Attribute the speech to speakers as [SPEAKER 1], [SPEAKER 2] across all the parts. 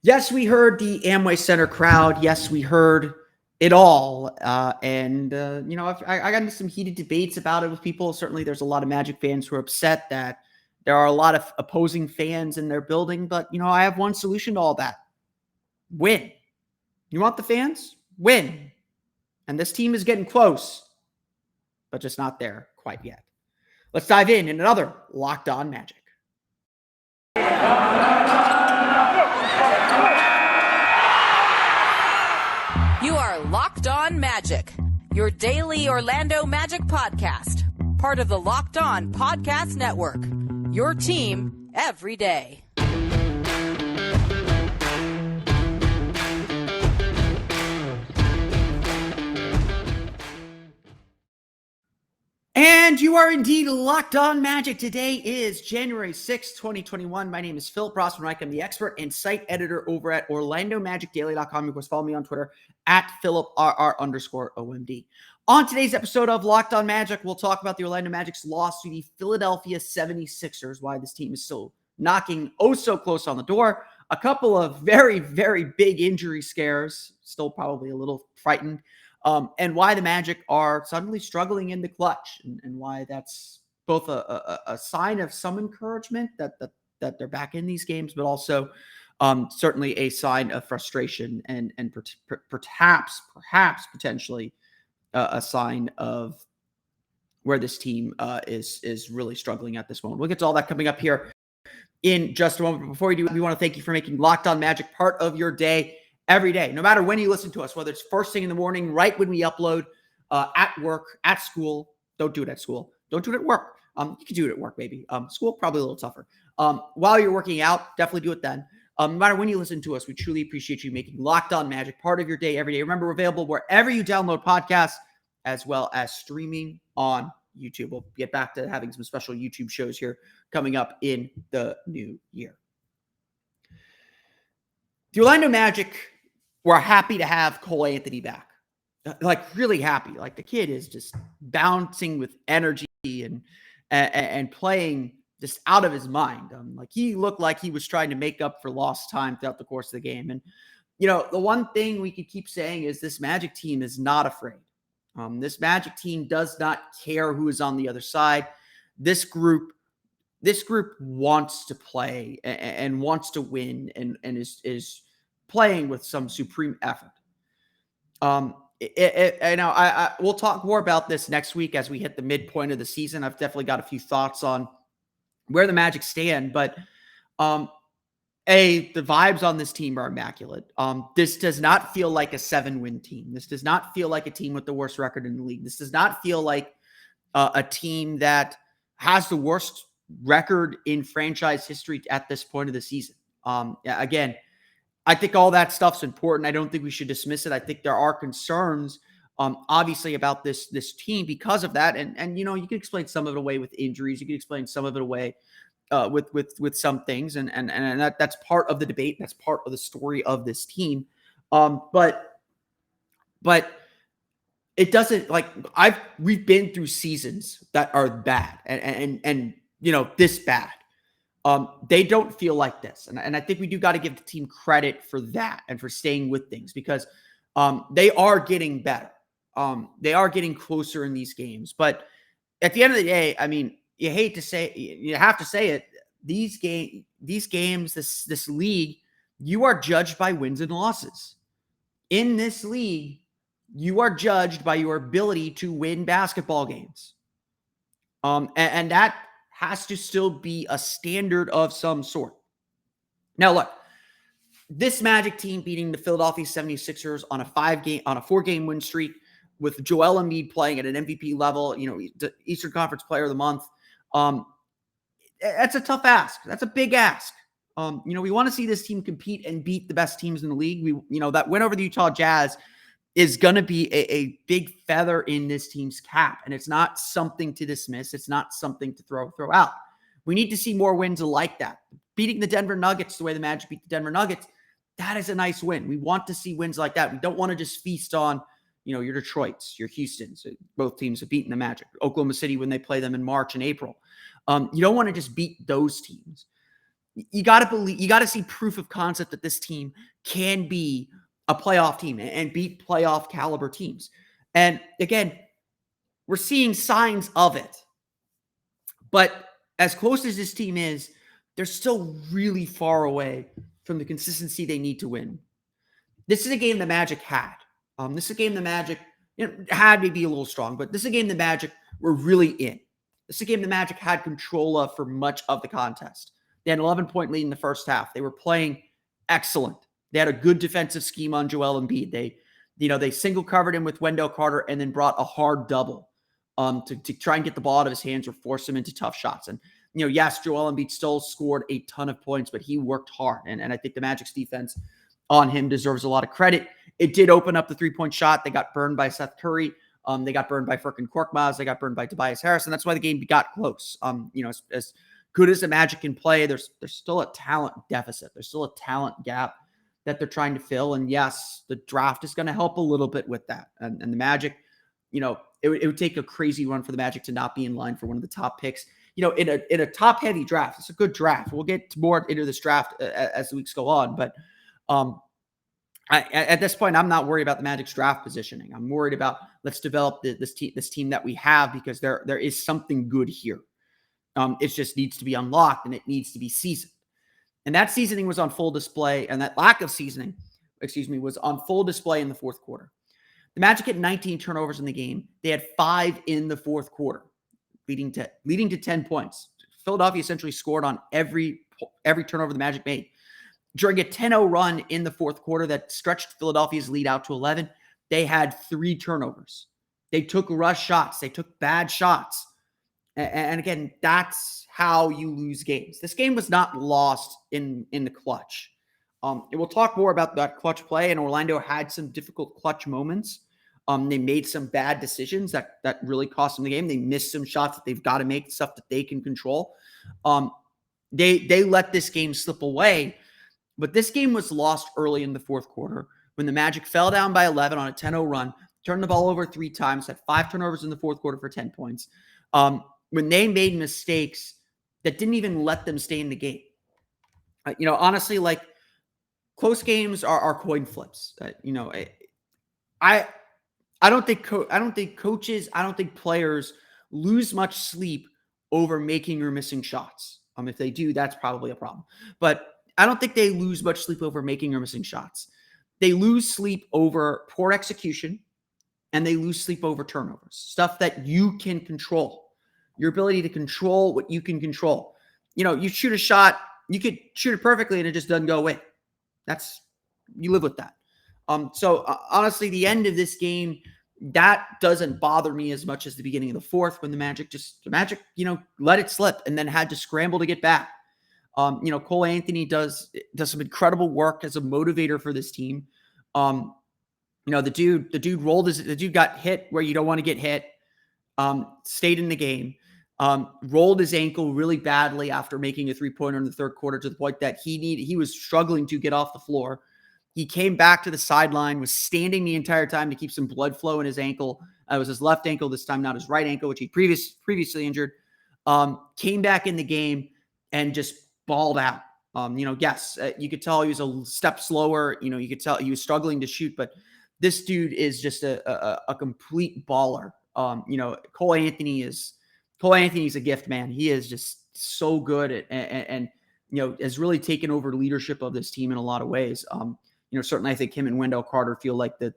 [SPEAKER 1] Yes, we heard the Amway Center crowd. Yes, we heard it all. I got into some heated debates about it with people. Certainly, there's a lot of Magic fans who are upset that there are a lot of opposing fans in their building. But, I have one solution to all that. Win. You want the fans? Win. And this team is getting close, but just not there quite yet. Let's dive in another Locked On Magic.
[SPEAKER 2] You are Locked On Magic, your daily Orlando Magic podcast, part of the Locked On Podcast Network, your team every day.
[SPEAKER 1] And you are indeed Locked On Magic. Today is January 6th, 2021. My name is Philip Rossman-Reich. I'm the expert and site editor over at OrlandoMagicDaily.com. Of course, follow me on Twitter at PhilipRR_OMD. On today's episode of Locked On Magic, we'll talk about the Orlando Magic's loss to the Philadelphia 76ers, why this team is still knocking so close on the door. A couple of very, very big injury scares, still probably a little frightened. And why the Magic are suddenly struggling in the clutch, and why that's both a sign of some encouragement that they're back in these games, but also certainly a sign of frustration and perhaps potentially a sign of where this team is really struggling at this moment. We'll get to all that coming up here in just a moment. But before we do, we want to thank you for making Locked On Magic part of your day. Every day, no matter when you listen to us, whether it's first thing in the morning, right when we upload, at work, at school. Don't do it at school. Don't do it at work. You can do it at work, maybe. School, probably a little tougher. While you're working out, definitely do it then. No matter when you listen to us, we truly appreciate you making Locked On Magic part of your day every day. Remember, we're available wherever you download podcasts, as well as streaming on YouTube. We'll get back to having some special YouTube shows here coming up in the new year. The Orlando Magic, we're happy to have Cole Anthony back. Like, really happy. Like, the kid is just bouncing with energy and playing just out of his mind. Like, he looked like he was trying to make up for lost time throughout the course of the game. And, the one thing we could keep saying is this Magic team is not afraid. This Magic team does not care who is on the other side. This group wants to play and wants to win and is playing with some supreme effort. We'll talk more about this next week as we hit the midpoint of the season. I've definitely got a few thoughts on where the Magic stand, but the vibes on this team are immaculate. This does not feel like a 7-win team. This does not feel like a team with the worst record in the league. This does not feel like a team that has the worst record in franchise history at this point of the season. Again, I think all that stuff's important. I don't think we should dismiss it. I think there are concerns, obviously, about this team because of that. And you can explain some of it away with injuries. You can explain some of it away with some things, and that's part of the debate. That's part of the story of this team. But it doesn't, like, we've been through seasons that are bad and this bad. They don't feel like this. And I think we do got to give the team credit for that and for staying with things because they are getting better. They are getting closer in these games. But at the end of the day, I mean, you have to say it. These games, this league, you are judged by wins and losses. In this league, you are judged by your ability to win basketball games. And that has to still be a standard of some sort. Now, look, this Magic team beating the Philadelphia 76ers on a 4-game win streak with Joel Embiid playing at an MVP level, the Eastern Conference Player of the Month. That's a tough ask. That's a big ask. We want to see this team compete and beat the best teams in the league. That win over the Utah Jazz is going to be a big feather in this team's cap. And it's not something to dismiss. It's not something to throw out. We need to see more wins like that. Beating the Denver Nuggets the way the Magic beat the Denver Nuggets, that is a nice win. We want to see wins like that. We don't want to just feast on, your Detroits, your Houstons. Both teams have beaten the Magic. Oklahoma City when they play them in March and April. You don't want to just beat those teams. you got to believe, you got to see proof of concept that this team can be a playoff team and beat playoff caliber teams. And again, we're seeing signs of it. But as close as this team is, they're still really far away from the consistency they need to win. This is a game the Magic had. This is a game the Magic had maybe a little strong, but this is a game the Magic were really in. This is a game the Magic had control of for much of the contest. They had an 11-point lead in the first half. They were playing excellent. They had a good defensive scheme on Joel Embiid. They single covered him with Wendell Carter and then brought a hard double to try and get the ball out of his hands or force him into tough shots. And, yes, Joel Embiid still scored a ton of points, but he worked hard. And I think the Magic's defense on him deserves a lot of credit. It did open up the three-point shot. They got burned by Seth Curry. They got burned by Furkan Korkmaz. They got burned by Tobias Harris. And that's why the game got close. As good as the Magic can play, there's still a talent deficit. There's still a talent gap that they're trying to fill. And yes, the draft is going to help a little bit with that. And the Magic, it would take a crazy run for the Magic to not be in line for one of the top picks. In a top-heavy draft, it's a good draft. We'll get more into this draft as the weeks go on. But at this point, I'm not worried about the Magic's draft positioning. I'm worried about let's develop this team that we have because there is something good here. It just needs to be unlocked and it needs to be seasoned. And that seasoning was on full display, and that lack of seasoning, was on full display in the fourth quarter. The Magic had 19 turnovers in the game. They had 5 in the fourth quarter, leading to 10 points. Philadelphia essentially scored on every turnover the Magic made. During a 10-0 run in the fourth quarter that stretched Philadelphia's lead out to 11, they had 3 turnovers. They took rush shots. They took bad shots. And again, that's how you lose games. This game was not lost in the clutch. We'll talk more about that clutch play, and Orlando had some difficult clutch moments. They made some bad decisions that really cost them the game. They missed some shots that they've got to make, stuff that they can control. They let this game slip away, but this game was lost early in the fourth quarter when the Magic fell down by 11 on a 10-0 run, turned the ball over 3 times, had 5 turnovers in the fourth quarter for 10 points. When they made mistakes that didn't even let them stay in the game. Honestly, like close games are coin flips. I don't think coaches, I don't think players lose much sleep over making or missing shots. If they do, that's probably a problem. But I don't think they lose much sleep over making or missing shots. They lose sleep over poor execution, and they lose sleep over turnovers, stuff that you can control. Your ability to control what you can control. You shoot a shot, you could shoot it perfectly and it just doesn't go in. You live with that. Honestly, the end of this game, that doesn't bother me as much as the beginning of the fourth when the Magic, let it slip and then had to scramble to get back. Cole Anthony does some incredible work as a motivator for this team. The dude got hit where you don't want to get hit. Stayed in the game. Rolled his ankle really badly after making a 3-pointer in the third quarter to the point that he was struggling to get off the floor. He came back to the sideline, was standing the entire time to keep some blood flow in his ankle. It was his left ankle this time, not his right ankle, which he previously injured. Came back in the game and just balled out. You could tell he was a step slower. You could tell he was struggling to shoot, but this dude is just a complete baller. Cole Anthony's a gift, man. He is just so good and has really taken over leadership of this team in a lot of ways. Certainly I think him and Wendell Carter feel like the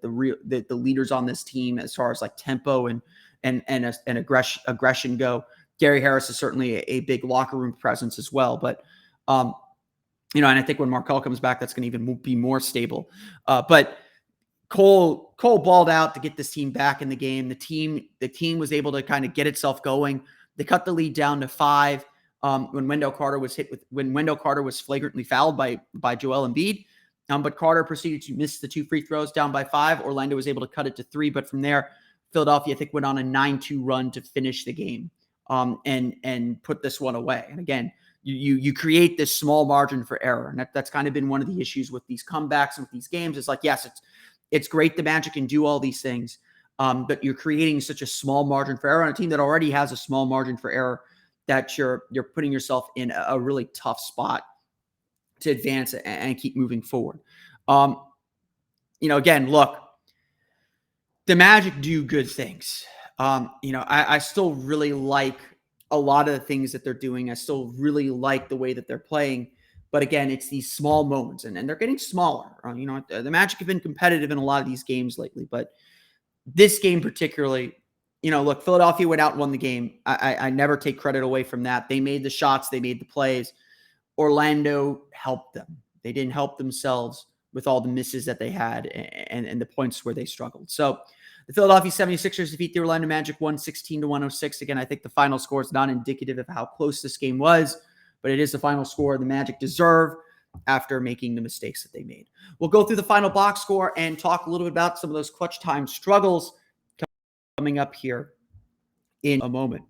[SPEAKER 1] leaders on this team as far as like tempo and aggression go. Gary Harris is certainly a big locker room presence as well, but and I think when Markelle comes back, that's going to even be more stable. But Cole balled out to get this team back in the game. The team was able to kind of get itself going. They cut the lead down to 5 when Wendell Carter was flagrantly fouled by Joel Embiid. But Carter proceeded to miss the 2 free throws down by 5. Orlando was able to cut it to 3, but from there, Philadelphia, I think, went on a 9-2 run to finish the game and put this one away. And again, you create this small margin for error, and that's kind of been one of the issues with these comebacks and with these games. It's like, yes, it's great the Magic can do all these things, but you're creating such a small margin for error on a team that already has a small margin for error that you're putting yourself in a really tough spot to advance and keep moving forward. Again, look, the Magic do good things. I still really like a lot of the things that they're doing. I still really like the way that they're playing. But again, it's these small moments, and they're getting smaller. The Magic have been competitive in a lot of these games lately, but this game particularly, look, Philadelphia went out and won the game. I never take credit away from that. They made the shots. They made the plays. Orlando helped them. They didn't help themselves with all the misses that they had and the points where they struggled. So the Philadelphia 76ers defeat the Orlando Magic 116-106. Again, I think the final score is not indicative of how close this game was, but it is the final score the Magic deserve after making the mistakes that they made. We'll go through the final box score and talk a little bit about some of those clutch time struggles coming up here in a moment.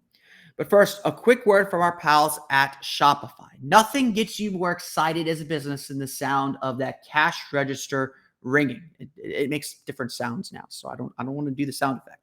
[SPEAKER 1] But first, a quick word from our pals at Shopify. Nothing gets you more excited as a business than the sound of that cash register ringing. It makes different sounds now, so I don't want to do the sound effect.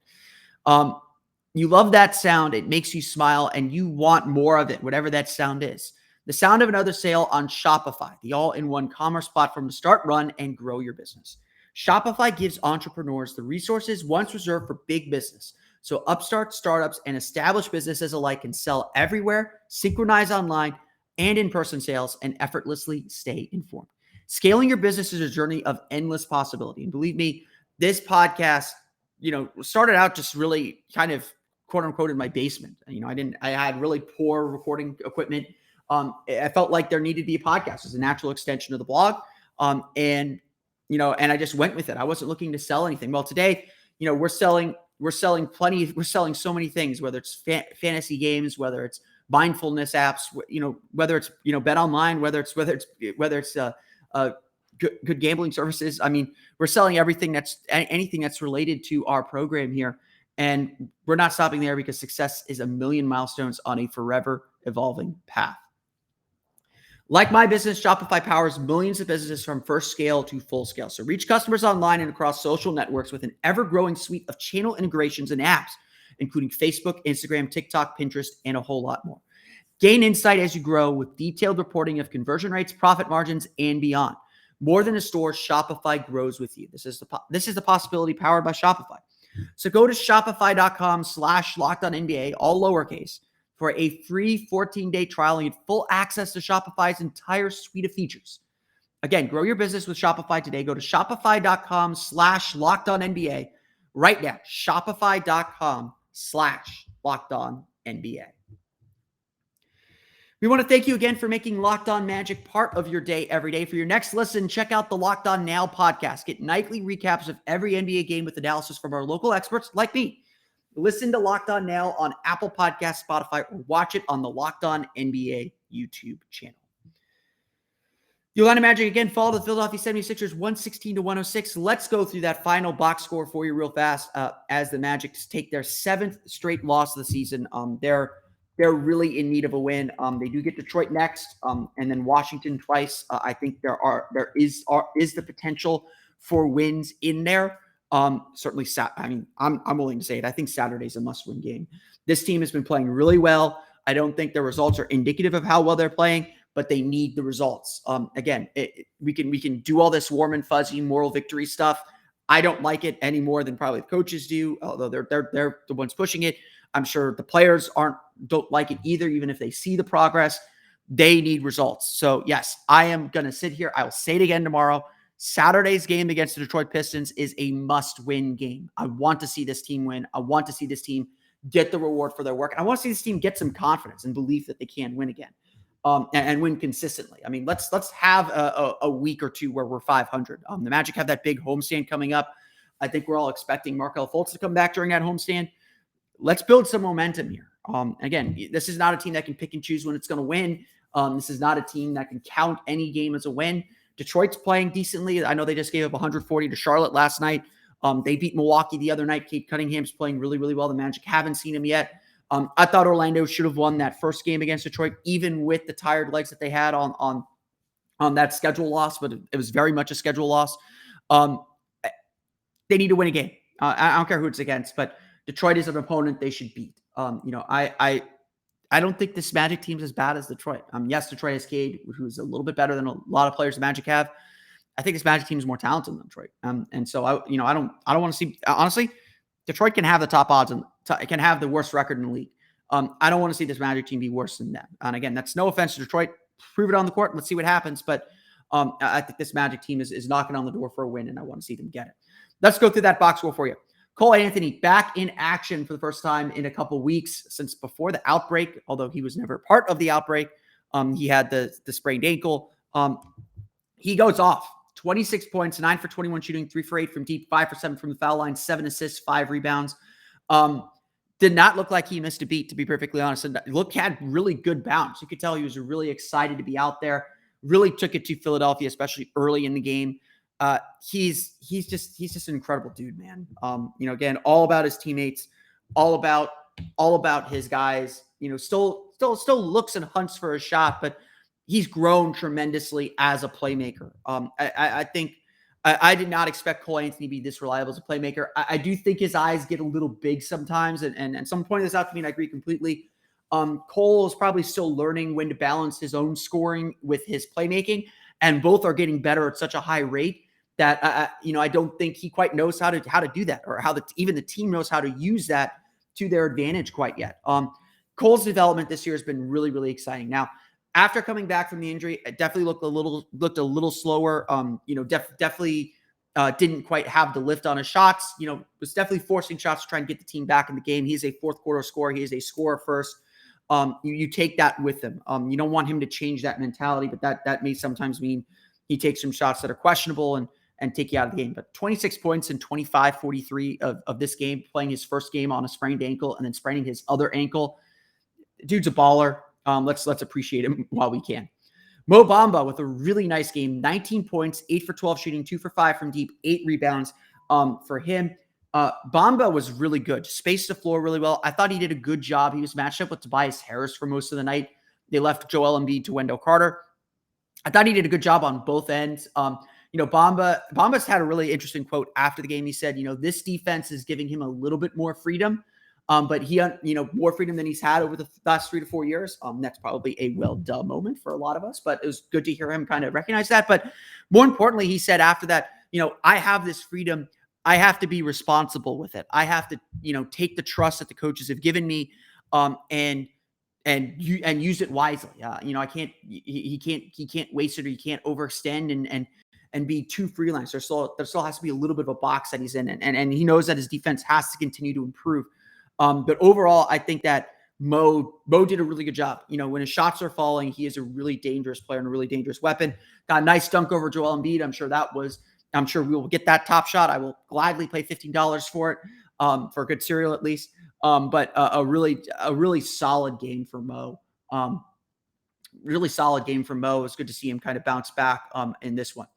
[SPEAKER 1] You love that sound. It makes you smile, and you want more of it, whatever that sound is. The sound of another sale on Shopify, the all-in-one commerce platform to start, run, and grow your business. Shopify gives entrepreneurs the resources once reserved for big business, so upstarts, startups, and established businesses alike can sell everywhere, synchronize online and in-person sales, and effortlessly stay informed. Scaling your business is a journey of endless possibility. And believe me, this podcast, started out just really kind of quote unquote in my basement. I had really poor recording equipment. I felt like there needed to be a podcast as a natural extension of the blog. And I just went with it. I wasn't looking to sell anything. Well, today, we're selling so many things, whether it's fantasy games, whether it's mindfulness apps, whether it's, BetOnline, whether it's good gambling services. I mean, we're selling anything that's related to our program here. And we're not stopping there because success is a million milestones on a forever evolving path. Like my business, Shopify powers millions of businesses from first scale to full scale. So reach customers online and across social networks with an ever-growing suite of channel integrations and apps, including Facebook, Instagram, TikTok, Pinterest, and a whole lot more. Gain insight as you grow with detailed reporting of conversion rates, profit margins, and beyond. More than a store, Shopify grows with you. This is the possibility powered by Shopify. So go to shopify.com/LockedOnNBA, all lowercase, for a free 14-day trial and get full access to Shopify's entire suite of features. Again, grow your business with Shopify today. Go to shopify.com/LockedOnNBA right now. Shopify.com/LockedOnNBA. We want to thank you again for making Locked On Magic part of your day every day. For your next listen, check out the Locked On Now podcast. Get nightly recaps of every NBA game with analysis from our local experts like me. Listen to Locked On Now on Apple Podcasts, Spotify, or watch it on the Locked On NBA YouTube channel. The Orlando Magic again fall to the Philadelphia 76ers 116-106. Let's go through that final box score for you real fast as the Magic take their 7th straight loss of the season. They're really in need of a win. They do get Detroit next, and then Washington twice. I think there is the potential for wins in there. Certainly, I'm willing to say it. I think Saturday's a must-win game. This team has been playing really well. I don't think the results are indicative of how well they're playing, but they need the results. Again, we can do all this warm and fuzzy moral victory stuff. I don't like it any more than probably the coaches do, although they're the ones pushing it. I'm sure the players don't like it either, even if they see the progress. They need results. So yes, I am going to sit here. I will say it again tomorrow. Saturday's game against the Detroit Pistons is a must-win game. I want to see this team win. I want to see this team get the reward for their work. And I want to see this team get some confidence and belief that they can win again and win consistently. I mean, let's have a week or two where we're 500. The Magic have that big homestand coming up. I think we're all expecting Markelle Fultz to come back during that homestand. Let's build some momentum here. Again, this is not a team that can pick and choose when it's going to win. This is not a team that can count any game as a win. Detroit's playing decently. I know they just gave up 140 to Charlotte last night. They beat Milwaukee the other night. Kate Cunningham's playing really, really well. The Magic haven't seen him yet. I thought Orlando should have won that first game against Detroit, even with the tired legs that they had on that schedule loss, but it was very much a schedule loss. They need to win a game. I don't care who it's against, but Detroit is an opponent they should beat. I I don't think this Magic team's as bad as Detroit. Yes, Detroit has Cade, who's a little bit better than a lot of players the Magic have. I think this Magic team is more talented than Detroit. And so I don't want to see, honestly, Detroit can have the top odds and can have the worst record in the league. I don't want to see this Magic team be worse than them. And again, that's no offense to Detroit. Prove it on the court. Let's see what happens. But I think this Magic team is knocking on the door for a win, and I want to see them get it. Let's go through that box score for you. Cole Anthony back in action for the first time in a couple weeks since before the outbreak, although he was never part of the outbreak. He had the sprained ankle. He goes off. 26 points, 9 for 21 shooting, 3 for 8 from deep, 5 for 7 from the foul line, 7 assists, 5 rebounds. Did not look like he missed a beat, to be perfectly honest. And had really good bounce. You could tell he was really excited to be out there. Really took it to Philadelphia, especially early in the game. He's just an incredible dude, man. Again, all about his teammates, all about his guys. Still looks and hunts for a shot, but he's grown tremendously as a playmaker. I think I did not expect Cole Anthony to be this reliable as a playmaker. I do think his eyes get a little big sometimes, and someone pointed this out to me, and I agree completely. Cole is probably still learning when to balance his own scoring with his playmaking, and both are getting better at such a high rate that I don't think he quite knows how to do that, or how even the team knows how to use that to their advantage quite yet. Cole's development this year has been really, really exciting. Now, after coming back from the injury, it definitely looked a little slower. Definitely didn't quite have the lift on his shots. Was definitely forcing shots to try and get the team back in the game. He is a fourth quarter scorer. He is a scorer first. You take that with him. You don't want him to change that mentality, but that may sometimes mean he takes some shots that are questionable and take you out of the game. But 26 points in 25-43 of this game, playing his first game on a sprained ankle and then spraining his other ankle. Dude's a baller. Let's appreciate him while we can. Mo Bamba with a really nice game, 19 points, 8 for 12 shooting, 2 for 5 from deep, 8 rebounds for him. Bamba was really good, spaced the floor really well. I thought he did a good job. He was matched up with Tobias Harris for most of the night. They left Joel Embiid to Wendell Carter. I thought he did a good job on both ends. Bamba's had a really interesting quote after the game. He said, this defense is giving him a little bit more freedom. But he, more freedom than he's had over the last 3 to 4 years. That's probably a well-duh moment for a lot of us, but it was good to hear him kind of recognize that. But more importantly, he said after that, I have this freedom. I have to be responsible with it. I have to, take the trust that the coaches have given me, and use it wisely. He can't waste it, or he can't overextend and be too freelance. There still has to be a little bit of a box that he's in, and he knows that his defense has to continue to improve. But overall, I think that Mo did a really good job. When his shots are falling, he is a really dangerous player and a really dangerous weapon. Got a nice dunk over Joel Embiid. I'm sure we will get that top shot. I will gladly pay $15 for it, for a good cereal at least. But a really solid game for Mo. Really solid game for Mo. It's good to see him kind of bounce back in this one.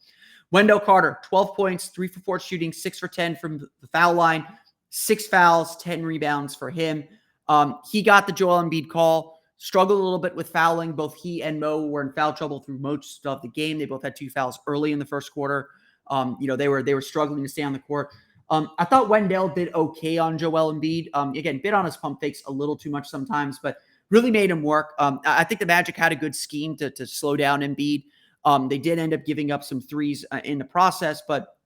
[SPEAKER 1] Wendell Carter, 12 points, 3 for 4 shooting, 6 for 10 from the foul line. 6 fouls, 10 rebounds for him. He got the Joel Embiid call, struggled a little bit with fouling. Both he and Mo were in foul trouble through most of the game. They both had 2 fouls early in the first quarter. They were struggling to stay on the court. I thought Wendell did okay on Joel Embiid. Again, bit on his pump fakes a little too much sometimes, but really made him work. I think the Magic had a good scheme to slow down Embiid. They did end up giving up some threes in the process, but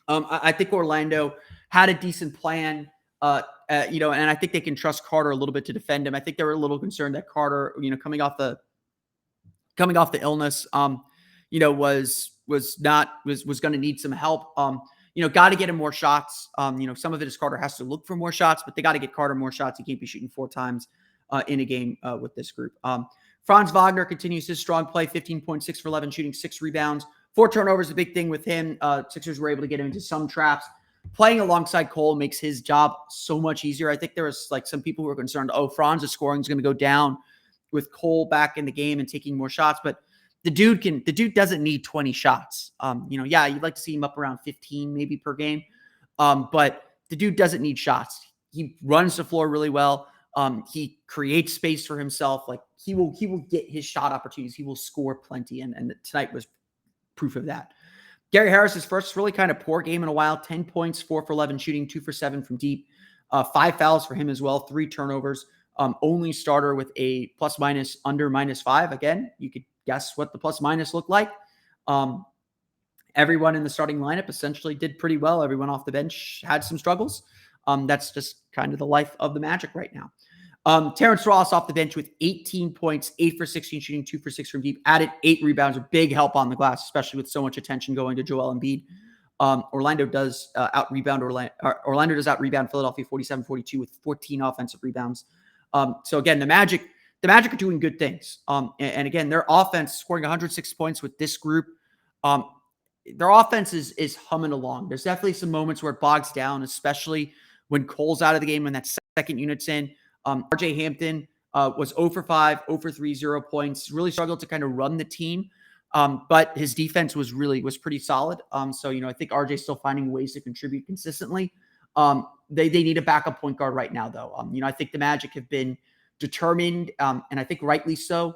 [SPEAKER 1] I think Orlando had a decent plan, and I think they can trust Carter a little bit to defend him. I think they were a little concerned that Carter, coming off the illness, was going to need some help. Got to get him more shots. Some of it is Carter has to look for more shots, but they got to get Carter more shots. He can't be shooting 4 times in a game with this group. Franz Wagner continues his strong play, 15.6 for 11, shooting 6 rebounds. 4 turnovers, the big thing with him. Sixers were able to get him into some traps. Playing alongside Cole makes his job so much easier. I think there was some people who were concerned, Franz's scoring is going to go down with Cole back in the game and taking more shots. But the dude doesn't need 20 shots. You'd like to see him up around 15 maybe per game. But the dude doesn't need shots. He runs the floor really well. He creates space for himself. He will get his shot opportunities. He will score plenty. And tonight was proof of that. Gary Harris's first really kind of poor game in a while. 10 points, 4 for 11 shooting, 2 for 7 from deep. 5 fouls for him as well. 3 turnovers. only starter with a plus minus under -5. Again, you could guess what the plus minus looked like. Everyone in the starting lineup essentially did pretty well. Everyone off the bench had some struggles. That's just kind of the life of the Magic right now. Terrence Ross off the bench with 18 points, 8 for 16 shooting, 2 for 6 from deep, added 8 rebounds, a big help on the glass, especially with so much attention going to Joel Embiid. Orlando does out-rebound Philadelphia 47-42 with 14 offensive rebounds. So again, the Magic are doing good things. And again, their offense scoring 106 points with this group. Their offense is humming along. There's definitely some moments where it bogs down, especially when Cole's out of the game, when that second unit's in. RJ Hampton was 0 for 5, 0 for 3, 0 points. Really struggled to kind of run the team. But his defense was pretty solid. So, I think RJ's still finding ways to contribute consistently. They need a backup point guard right now, though. I think the Magic have been determined, and I think rightly so,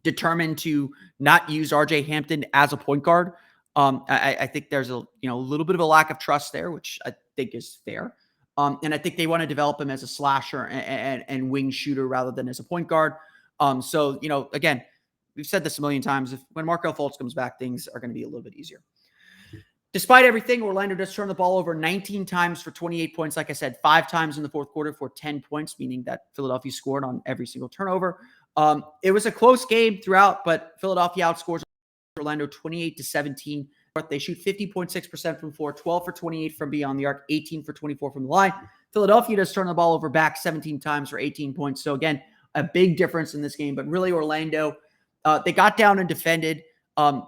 [SPEAKER 1] determined to not use RJ Hampton as a point guard. I think there's a little bit of a lack of trust there, which I think is fair. And I think they want to develop him as a slasher and wing shooter rather than as a point guard. So, again, we've said this a million times. When Markelle Fultz comes back, things are going to be a little bit easier. Despite everything, Orlando does turn the ball over 19 times for 28 points. Like I said, 5 times in the fourth quarter for 10 points, meaning that Philadelphia scored on every single turnover. It was a close game throughout, but Philadelphia outscores Orlando 28-17. They shoot 50.6% from floor, 12 for 28 from beyond the arc, 18 for 24 from the line. Philadelphia does turn the ball over back 17 times for 18 points. So again, a big difference in this game. But really, Orlando, they got down and defended.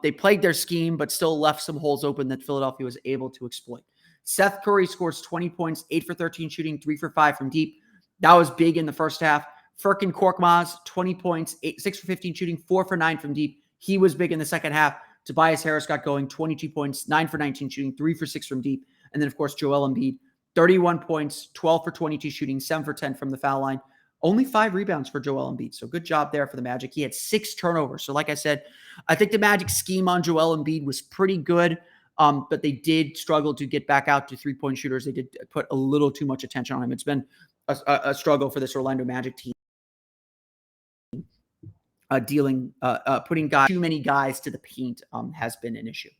[SPEAKER 1] They played their scheme, but still left some holes open that Philadelphia was able to exploit. Seth Curry scores 20 points, 8 for 13 shooting, 3 for 5 from deep. That was big in the first half. Furkan Korkmaz, 20 points, 6 for 15 shooting, 4 for 9 from deep. He was big in the second half. Tobias Harris got going, 22 points, 9 for 19 shooting, 3 for 6 from deep. And then, of course, Joel Embiid, 31 points, 12 for 22 shooting, 7 for 10 from the foul line. Only 5 rebounds for Joel Embiid. So good job there for the Magic. He had 6 turnovers. So like I said, I think the Magic scheme on Joel Embiid was pretty good, but they did struggle to get back out to three-point shooters. They did put a little too much attention on him. It's been a struggle for this Orlando Magic team. Putting too many guys to the paint has been an issue.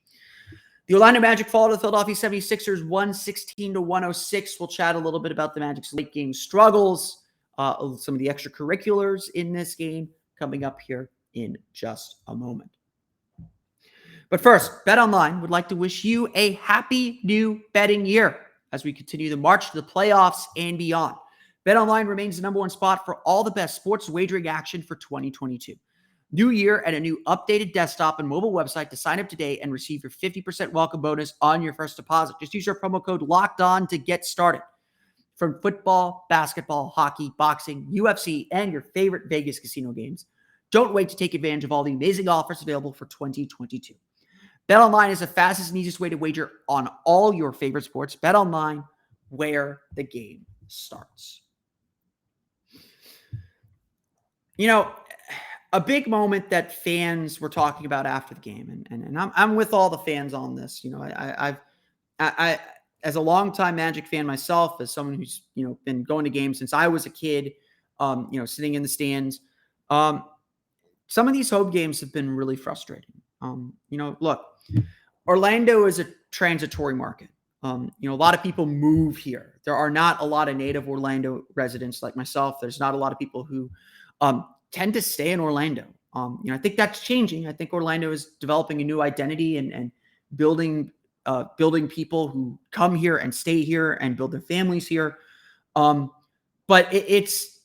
[SPEAKER 1] The Orlando Magic fall to the Philadelphia 76ers 116-106. We'll chat a little bit about the Magic's late game struggles, some of the extracurriculars in this game coming up here in just a moment. But first, BetOnline would like to wish you a happy new betting year as we continue the march to the playoffs and beyond. BetOnline remains the number one spot for all the best sports wagering action for 2022. New year and a new updated desktop and mobile website to sign up today and receive your 50% welcome bonus on your first deposit. Just use your promo code LOCKEDON to get started. From football, basketball, hockey, boxing, UFC, and your favorite Vegas casino games, don't wait to take advantage of all the amazing offers available for 2022. BetOnline is the fastest and easiest way to wager on all your favorite sports. BetOnline, where the game starts. A big moment that fans were talking about after the game, and I'm with all the fans on this. I as a longtime Magic fan myself, as someone who's been going to games since I was a kid, sitting in the stands. Some of these home games have been really frustrating. Look, Orlando is a transitory market. A lot of people move here. There are not a lot of native Orlando residents like myself. There's not a lot of people who tend to stay in Orlando. I think that's changing. I think Orlando is developing a new identity and building people who come here and stay here and build their families here. But it's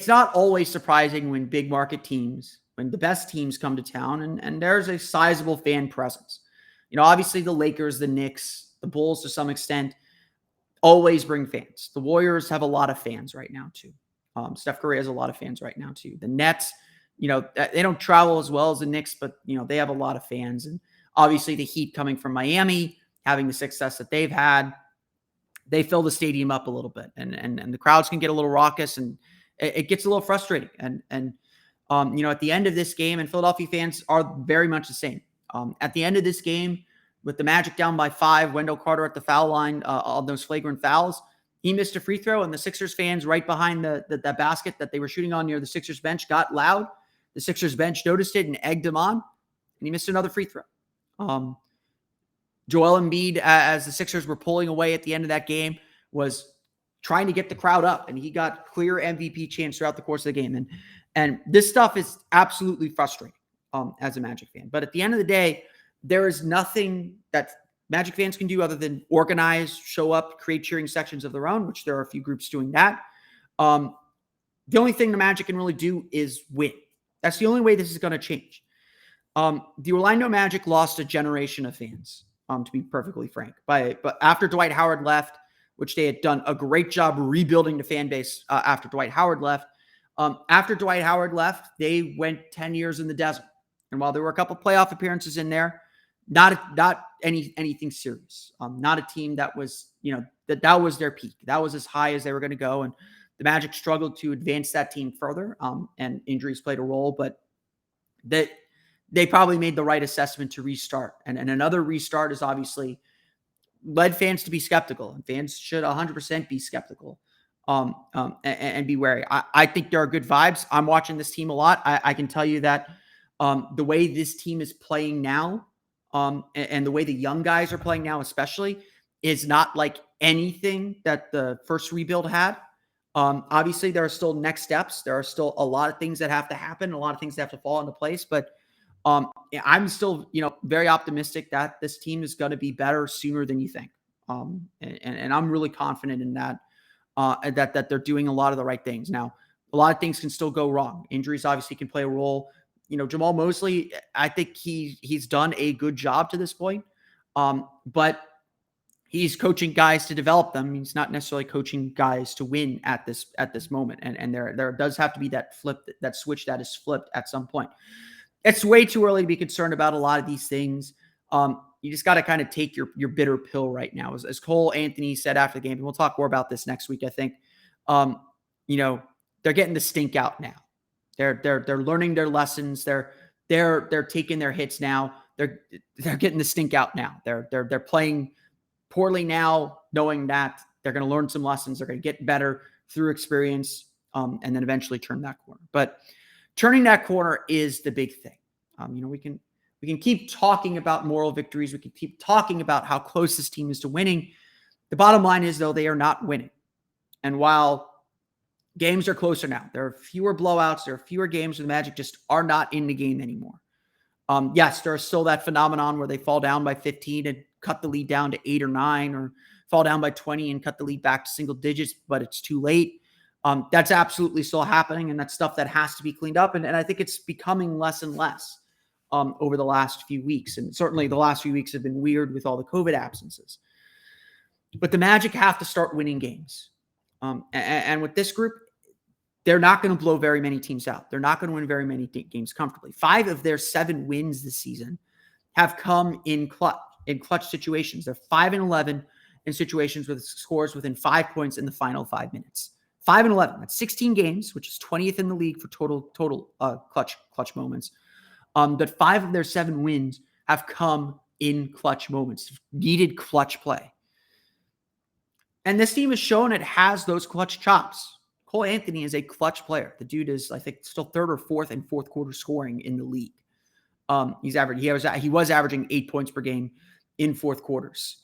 [SPEAKER 1] not always surprising when big market teams, when the best teams come to town and there's a sizable fan presence. Obviously the Lakers, the Knicks, the Bulls to some extent always bring fans. The Warriors have a lot of fans right now too. Steph Curry has a lot of fans right now too. The Nets, they don't travel as well as the Knicks, but they have a lot of fans. And obviously the Heat coming from Miami, having the success that they've had, they fill the stadium up a little bit, and the crowds can get a little raucous, and it gets a little frustrating. And at the end of this game, and Philadelphia fans are very much the same. At the end of this game, with the Magic down by 5, Wendell Carter at the foul line on those flagrant fouls, He missed a free throw, and the Sixers fans right behind that basket that they were shooting on near the Sixers bench got loud. The Sixers bench noticed it and egged him on, and he missed another free throw. Joel Embiid, as the Sixers were pulling away at the end of that game, was trying to get the crowd up, and he got clear MVP chance throughout the course of the game. And this stuff is absolutely frustrating as a Magic fan. But at the end of the day, there is nothing that Magic fans can do other than organize, show up, create cheering sections of their own, which there are a few groups doing that. The only thing the Magic can really do is win. That's the only way this is going to change. The Orlando Magic lost a generation of fans, to be perfectly frank. But after Dwight Howard left, which they had done a great job rebuilding the fan base after Dwight Howard left. After Dwight Howard left, they went 10 years in the desert. And while there were a couple playoff appearances in there, not anything serious. Not a team that was, that was their peak. That was as high as they were going to go. And the Magic struggled to advance that team further. And injuries played a role, but they probably made the right assessment to restart. And another restart is obviously led fans to be skeptical, and fans should 100% be skeptical and be wary. I think there are good vibes. I'm watching this team a lot. I can tell you that the way this team is playing now and the way the young guys are playing now especially is not like anything that the first rebuild had. Obviously, there are still next steps. There are still a lot of things that have to happen, a lot of things that have to fall into place, but I'm still, very optimistic that this team is going to be better sooner than you think. And I'm really confident in that, that they're doing a lot of the right things. Now, a lot of things can still go wrong. Injuries obviously can play a role. Jamal Mosley, I think he's done a good job to this point. But he's coaching guys to develop them. He's not necessarily coaching guys to win at this moment. And there does have to be that switch that is flipped at some point. It's way too early to be concerned about a lot of these things. You just got to kind of take your bitter pill right now. As Cole Anthony said after the game, and we'll talk more about this next week, I think, they're getting the stink out now. They're learning their lessons. They're taking their hits now. They're getting the stink out now. They're playing poorly now, knowing that they're going to learn some lessons. They're going to get better through experience, and then eventually turn that corner. But turning that corner is the big thing. We can keep talking about moral victories. We can keep talking about how close this team is to winning. The bottom line is, though, they are not winning. And while games are closer now, there are fewer blowouts, there are fewer games where the Magic just are not in the game anymore. Yes, there's still that phenomenon where they fall down by 15 and cut the lead down to 8 or 9, or fall down by 20 and cut the lead back to single digits, but it's too late. That's absolutely still happening, and that's stuff that has to be cleaned up. And I think it's becoming less and less over the last few weeks. And certainly the last few weeks have been weird with all the COVID absences. But the Magic have to start winning games. And with this group, they're not going to blow very many teams out. They're not going to win very many games comfortably. 5 of their 7 wins this season have come in clutch situations. They're 5-11 in situations with scores within 5 points in the final 5 minutes. 5-11. That's 16 games, which is 20th in the league for total clutch moments. But 5 of their 7 wins have come in clutch moments, needed clutch play. And this team has shown it has those clutch chops. Cole Anthony is a clutch player. The dude is, I think, still 3rd or 4th in fourth quarter scoring in the league. He was averaging 8 points per game in fourth quarters.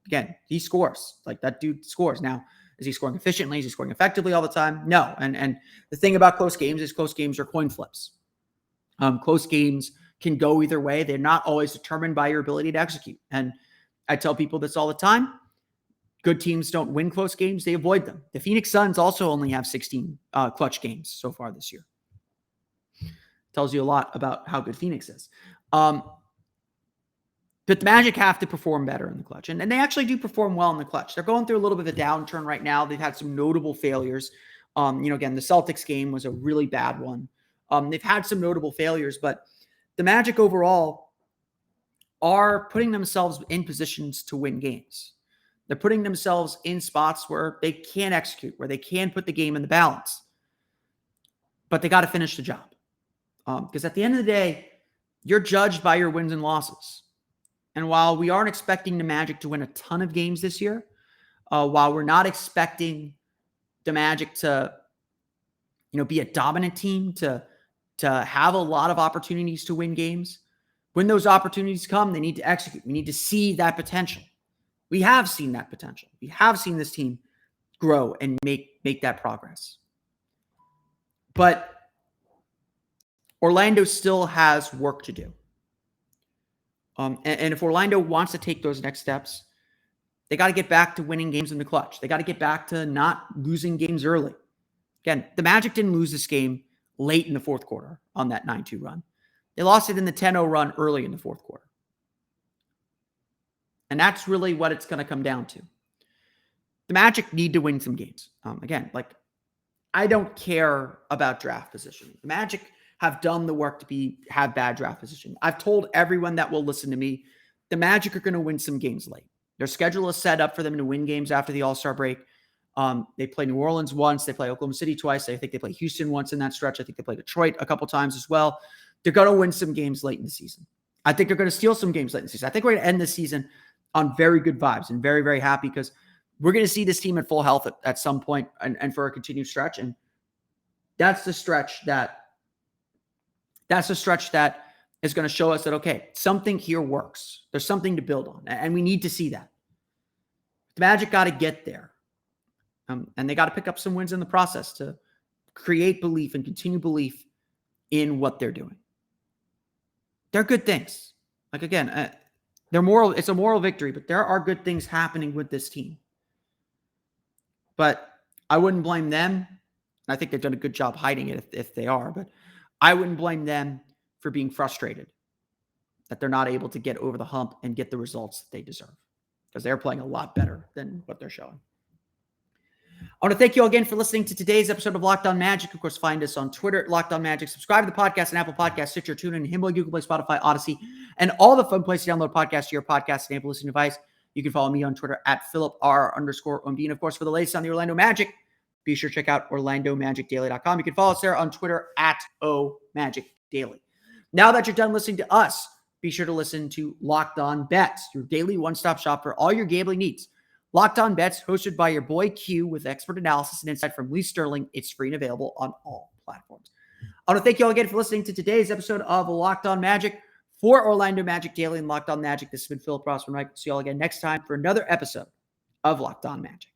[SPEAKER 1] Again, he scores. Like, that dude scores. Now, is he scoring efficiently? Is he scoring effectively all the time? No. And the thing about close games is close games are coin flips. Close games can go either way. They're not always determined by your ability to execute. And I tell people this all the time. Good teams don't win close games. They avoid them. The Phoenix Suns also only have 16 clutch games so far this year. Tells you a lot about how good Phoenix is. But the Magic have to perform better in the clutch. And they actually do perform well in the clutch. They're going through a little bit of a downturn right now. They've had some notable failures. Again, the Celtics game was a really bad one. They've had some notable failures, but the Magic overall are putting themselves in positions to win games. They're putting themselves in spots where they can execute, where they can put the game in the balance. But they got to finish the job. Because at the end of the day, you're judged by your wins and losses. And while we aren't expecting the Magic to win a ton of games this year, While we're not expecting the Magic to, be a dominant team, to have a lot of opportunities to win games, when those opportunities come, they need to execute. We need to see that potential. We have seen that potential. We have seen this team grow and make that progress. But Orlando still has work to do. And if Orlando wants to take those next steps, they got to get back to winning games in the clutch. They got to get back to not losing games early. Again, the Magic didn't lose this game late in the fourth quarter on that 9-2 run. They lost it in the 10-0 run early in the fourth quarter. And that's really what it's going to come down to. The Magic need to win some games. Again, I don't care about draft position. The Magic have done the work to have bad draft position. I've told everyone that will listen to me, the Magic are going to win some games late. Their schedule is set up for them to win games after the All-Star break. They play New Orleans once. They play Oklahoma City twice. I think they play Houston once in that stretch. I think they play Detroit a couple times as well. They're going to win some games late in the season. I think they're going to steal some games late in the season. I think we're going to end the season on very good vibes and very, very happy because we're going to see this team at full health at some point and for a continued stretch. And that's the stretch that is going to show us that, okay, something here works. There's something to build on, and we need to see that. The Magic got to get there, and they got to pick up some wins in the process to create belief and continue belief in what they're doing. They're good things. Again, it's a moral victory, but there are good things happening with this team. But I wouldn't blame them. I think they've done a good job hiding it if they are, but I wouldn't blame them for being frustrated that they're not able to get over the hump and get the results that they deserve because they're playing a lot better than what they're showing. I want to thank you all again for listening to today's episode of Locked On Magic. Of course, find us on Twitter at Locked On Magic. Subscribe to the podcast on Apple Podcasts, Stitcher, TuneIn, Himalaya, Google Play, Spotify, Odyssey, and all the fun places to download podcasts to your podcast-enabled listening device. You can follow me on Twitter at PhilipR_OMD. And of course, for the latest on the Orlando Magic, be sure to check out OrlandoMagicDaily.com. You can follow us there on Twitter at OMagicDaily. Now that you're done listening to us, be sure to listen to Locked On Bets, your daily one-stop shop for all your gambling needs. Locked On Bets, hosted by your boy Q with expert analysis and insight from Lee Sterling. It's free and available on all platforms. I want to thank you all again for listening to today's episode of Locked On Magic. For Orlando Magic Daily and Locked On Magic, this has been Philip Rossman. See you all again next time for another episode of Locked On Magic.